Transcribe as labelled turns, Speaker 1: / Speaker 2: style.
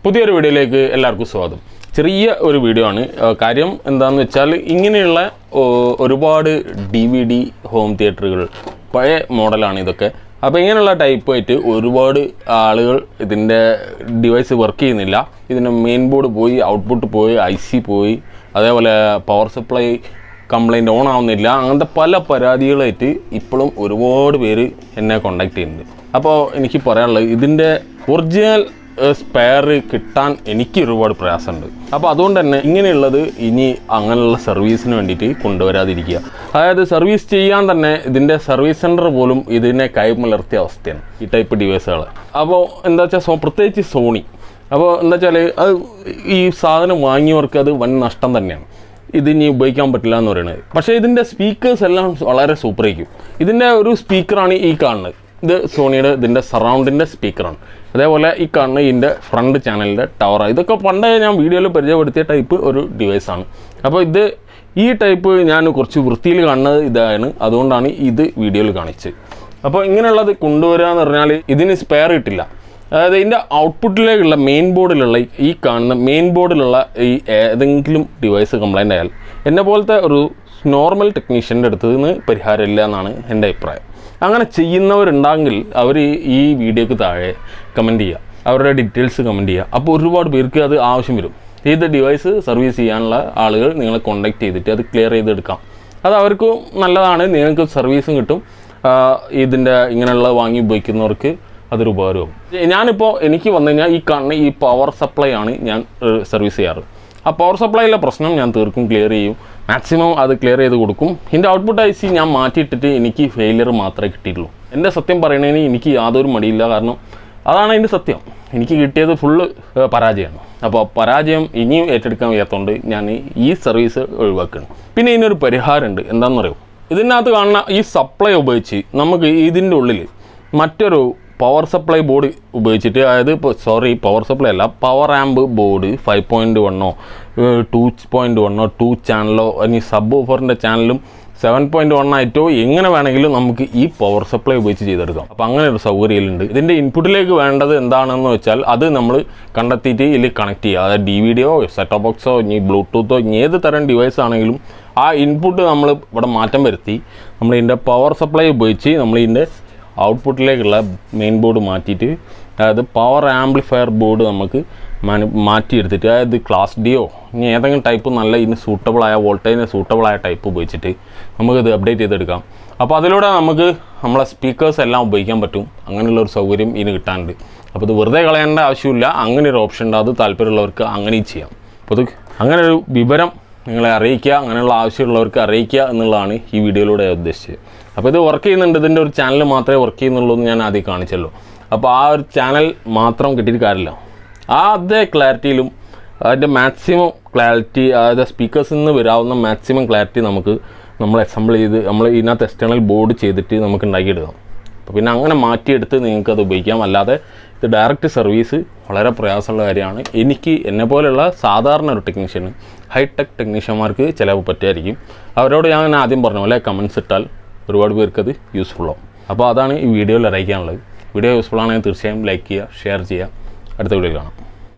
Speaker 1: പുതിയൊരു വീഡിയോയിലേക്ക് എല്ലാവർക്കും സ്വാഗതം. ചെറിയ ഒരു വീഡിയോ ആണ്. കാര്യം എന്താണെന്ന് വെച്ചാൽ ഇങ്ങനെയുള്ള ഒരുപാട് DVD ഹോം തിയേറ്ററുകൾ പഴയ മോഡലാണ് ഇതൊക്കെ. അപ്പോൾ ഇങ്ങനെയുള്ള ടൈപ്പായിട്ട് ഒരുപാട് ആളുകൾ ഇതിൻ്റെ ഡിവൈസ് വർക്ക് ചെയ്യുന്നില്ല. ഇതിൻ്റെ മെയിൻ ബോർഡ് പോയി, ഔട്ട്പുട്ട് പോയി, IC പോയി, അതേപോലെ പവർ സപ്ലൈ കംപ്ലൈൻറ്റ് ഓൺ ആവുന്നില്ല. അങ്ങനത്തെ പല പരാതികളായിട്ട് ഇപ്പോഴും ഒരുപാട് പേര് എന്നെ കോണ്ടാക്ട് ചെയ്യുന്നുണ്ട്. അപ്പോൾ എനിക്ക് പറയാനുള്ളത് ഇതിൻ്റെ ഒറിജിനൽ സ്പെയർ കിട്ടാൻ എനിക്ക് ഒരുപാട് പ്രയാസമുണ്ട്. അപ്പോൾ അതുകൊണ്ട് തന്നെ ഇങ്ങനെയുള്ളത് ഇനി അങ്ങനെയുള്ള സർവീസിന് വേണ്ടിയിട്ട് കൊണ്ടുവരാതിരിക്കുക. അതായത് സർവീസ് ചെയ്യാൻ തന്നെ ഇതിൻ്റെ സർവീസ് സെൻറ്റർ പോലും ഇതിനെ കൈമലർത്തിയ അവസ്ഥയാണ് ഈ ടൈപ്പ് ഡിവൈസുകൾ. അപ്പോൾ എന്താ വെച്ചാൽ പ്രത്യേകിച്ച് സോണി. അപ്പോൾ എന്താ വെച്ചാൽ അത് ഈ സാധനം വാങ്ങിയവർക്ക് അത് വൻ നഷ്ടം തന്നെയാണ്. ഇതിനി ഉപയോഗിക്കാൻ പറ്റില്ല എന്ന് പറയുന്നത്. പക്ഷേ ഇതിൻ്റെ സ്പീക്കേഴ്സ് എല്ലാം വളരെ സൂപ്പറായിരിക്കും. ഇതിൻ്റെ ഒരു സ്പീക്കറാണ് ഈ കാണുന്നത്. ഇത് സോണിയുടെ ഇതിൻ്റെ സറൗണ്ടിൻ്റെ സ്പീക്കറാണ്. അതേപോലെ ഈ കാണുന്ന ഇതിൻ്റെ ഫ്രണ്ട് ചാനലിൻ്റെ ടവറാണ്. ഇതൊക്കെ പണ്ടേ ഞാൻ വീഡിയോയിൽ പരിചയപ്പെടുത്തിയ ടൈപ്പ് ഒരു ഡിവൈസാണ്. അപ്പോൾ ഈ ടൈപ്പ് ഞാൻ കുറച്ച് വൃത്തിയിൽ കാണുന്നത് ഇതാണ്. അതുകൊണ്ടാണ് ഇത് വീഡിയോയിൽ കാണിച്ചത്. അപ്പോൾ ഇങ്ങനെയുള്ളത് കൊണ്ടുവരിക എന്ന് പറഞ്ഞാൽ ഇതിന് സ്പെയർ കിട്ടില്ല. അതായത് ഇതിൻ്റെ ഔട്ട്പുട്ടിലേക്കുള്ള മെയിൻ ബോർഡിലുള്ള ഈ കാണുന്ന മെയിൻ ബോർഡിലുള്ള ഈ ഏതെങ്കിലും ഡിവൈസ് കംപ്ലൈൻ്റ് ആയാൽ എന്നെ പോലത്തെ ഒരു നോർമൽ ടെക്നീഷ്യൻ്റെ അടുത്ത് നിന്ന് പരിഹാരമില്ല എന്നാണ് എൻ്റെ അഭിപ്രായം. അങ്ങനെ ചെയ്യുന്നവരുണ്ടെങ്കിൽ അവർ ഈ വീഡിയോക്ക് താഴെ കമൻറ്റ് ചെയ്യുക, അവരുടെ ഡീറ്റെയിൽസ് കമൻറ്റ് ചെയ്യുക. അപ്പോൾ ഒരുപാട് പേർക്ക് അത് ആവശ്യം വരും. ഇത് ഡിവൈസ് സർവീസ് ചെയ്യാനുള്ള ആളുകൾ നിങ്ങളെ കോൺടാക്റ്റ് ചെയ്തിട്ട് അത് ക്ലിയർ ചെയ്തെടുക്കാം. അത് അവർക്ക് നല്ലതാണ്, നിങ്ങൾക്ക് സർവീസും കിട്ടും. ഇതിൻ്റെ ഇങ്ങനെയുള്ള വാങ്ങി ഉപയോഗിക്കുന്നവർക്ക് അതൊരു ഉപകാരവും. ഞാനിപ്പോൾ എനിക്ക് വന്നു കഴിഞ്ഞാൽ ഈ കാണുന്ന ഈ പവർ സപ്ലൈ ആണ് ഞാൻ സർവീസ് ചെയ്യാറ്. ആ പവർ സപ്ലൈയിലെ പ്രശ്നം ഞാൻ തീർക്കും, ക്ലിയർ ചെയ്യും, മാക്സിമം അത് ക്ലിയർ ചെയ്ത് കൊടുക്കും. ഇതിൻ്റെ ഔട്ട്പുട്ട് IC ഞാൻ മാറ്റിയിട്ടിട്ട് എനിക്ക് ഫെയിലിയർ മാത്രമേ കിട്ടിയിട്ടുള്ളൂ. എൻ്റെ സത്യം പറയണതിന് എനിക്ക് യാതൊരു മടിയില്ല. കാരണം അതാണ് അതിൻ്റെ സത്യം. എനിക്ക് കിട്ടിയത് ഫുള്ള് പരാജയമാണ്. അപ്പോൾ പരാജയം ഇനിയും ഏറ്റെടുക്കാൻ വയ്യാത്തതുകൊണ്ട് ഞാൻ ഈ സർവീസ് ഒഴിവാക്കുകയാണ്. പിന്നെ ഇതിനൊരു പരിഹാരമുണ്ട്. എന്താണെന്ന് അറിയോ? ഇതിനകത്ത് കാണുന്ന ഈ സപ്ലൈ ഉപയോഗിച്ച് നമുക്ക് ഇതിൻ്റെ ഉള്ളിൽ മറ്റൊരു പവർ സപ്ലൈ ബോർഡ് ഉപയോഗിച്ചിട്ട്, അതായത് പവർ സപ്ലൈ അല്ല, പവർ ആമ്പ് ബോർഡ് 5.1 2.1 2 ചാനലോ ഇനി സബ് ഓഫറിൻ്റെ ചാനലും 7.1 ആയിട്ടോ എങ്ങനെ വേണമെങ്കിലും നമുക്ക് ഈ പവർ സപ്ലൈ ഉപയോഗിച്ച് ചെയ്തെടുക്കാം. അപ്പോൾ അങ്ങനെ ഒരു സൗകര്യമുണ്ട്. ഇതിൻ്റെ ഇൻപുട്ടിലേക്ക് വേണ്ടത് എന്താണെന്ന് വെച്ചാൽ അത് നമ്മൾ കണ്ടെത്തിയിട്ട് ഇതിൽ കണക്ട് ചെയ്യുക. അതായത് DVD-യോ സെറ്റോപ്പ് ബോക്സോ ഇനി ബ്ലൂടൂത്തോ ഇനി ഏത് തരം ഡിവൈസ് ആണെങ്കിലും ആ ഇൻപുട്ട് നമ്മൾ ഇവിടെ മാറ്റം വരുത്തി നമ്മൾ ഇതിൻ്റെ പവർ സപ്ലൈ ഉപയോഗിച്ച് നമ്മൾ ഇതിൻ്റെ ഔട്ട്പുട്ടിലേക്കുള്ള മെയിൻ ബോർഡ് മാറ്റിയിട്ട്, അതായത് പവർ ആംപ്ലിഫയർ ബോർഡ് നമുക്ക് മാറ്റിയെടുത്തിട്ട്, അതായത് ക്ലാസ് Dയോ ഇനി ഏതെങ്കിലും ടൈപ്പ് നല്ല ഇതിന് സൂട്ടബിളായ വോൾട്ടേജിന് സൂട്ടബിളായ ടൈപ്പ് ഉപയോഗിച്ചിട്ട് നമുക്കിത് അപ്ഡേറ്റ് ചെയ്തെടുക്കാം. അപ്പോൾ അതിലൂടെ നമുക്ക് നമ്മളെ സ്പീക്കേഴ്സ് എല്ലാം ഉപയോഗിക്കാൻ പറ്റും. അങ്ങനെയുള്ളൊരു സൗകര്യം ഇതിന് കിട്ടാനുണ്ട്. അപ്പോൾ ഇത് വെറുതെ കളയേണ്ട ആവശ്യമില്ല. അങ്ങനെ ഒരു ഓപ്ഷൻ ഉണ്ട്. അത് താല്പര്യമുള്ളവർക്ക് അങ്ങനെയും ചെയ്യാം. അപ്പോൾ അത് അങ്ങനെ ഒരു വിവരം നിങ്ങളെ അറിയിക്കുക, അങ്ങനെയുള്ള ആവശ്യമുള്ളവർക്ക് അറിയിക്കുക എന്നുള്ളതാണ് ഈ വീഡിയോയിലൂടെ ഉദ്ദേശിച്ചത്. അപ്പോൾ ഇത് വർക്ക് ചെയ്യുന്നുണ്ട്. ഇതിൻ്റെ ഒരു ചാനൽ മാത്രമേ വർക്ക് ചെയ്യുന്നുള്ളൂ എന്ന് ഞാൻ ആദ്യം കാണിച്ചല്ലോ. അപ്പോൾ ആ ഒരു ചാനൽ മാത്രം കിട്ടിയിട്ട് കാര്യമില്ല. അതേ ക്ലാരിറ്റിയിലും അതിൻ്റെ മാക്സിമം ക്ലാരിറ്റി, അതായത് സ്പീക്കേഴ്സിൽ നിന്ന് വരാവുന്ന മാക്സിമം ക്ലാരിറ്റി നമ്മൾ അസംബിൾ ചെയ്ത് നമ്മൾ ഇതിനകത്ത് എക്സ്റ്റേണൽ ബോർഡ് ചെയ്തിട്ട് നമുക്ക് ഉണ്ടാക്കിയെടുക്കാം. അപ്പോൾ പിന്നെ അങ്ങനെ മാറ്റിയെടുത്ത് നിങ്ങൾക്കത് ഉപയോഗിക്കാം. അല്ലാതെ ഇത് ഡയറക്റ്റ് സർവീസ് വളരെ പ്രയാസമുള്ള കാര്യമാണ്. എന്നെപ്പോലെയുള്ള സാധാരണ ഒരു ടെക്നീഷ്യന്, ഹൈടെക് ടെക്നീഷ്യന്മാർക്ക് ചിലപ്പോൾ പറ്റുമായിരിക്കും. അവരോട് ഞാൻ ആദ്യം പറഞ്ഞ പോലെ കമൻസ് ഇട്ടാൽ ഒരുപാട് പേർക്ക് അത് യൂസ്ഫുള്ളാവും. അപ്പോൾ അതാണ് ഈ വീഡിയോയിൽ അറിയിക്കാനുള്ളത്. വീഡിയോ യൂസ്ഫുൾ ആണെങ്കിൽ തീർച്ചയായും ലൈക്ക് ചെയ്യുക, ഷെയർ ചെയ്യുക. അടുത്ത വീഡിയോയിൽ കാണാം.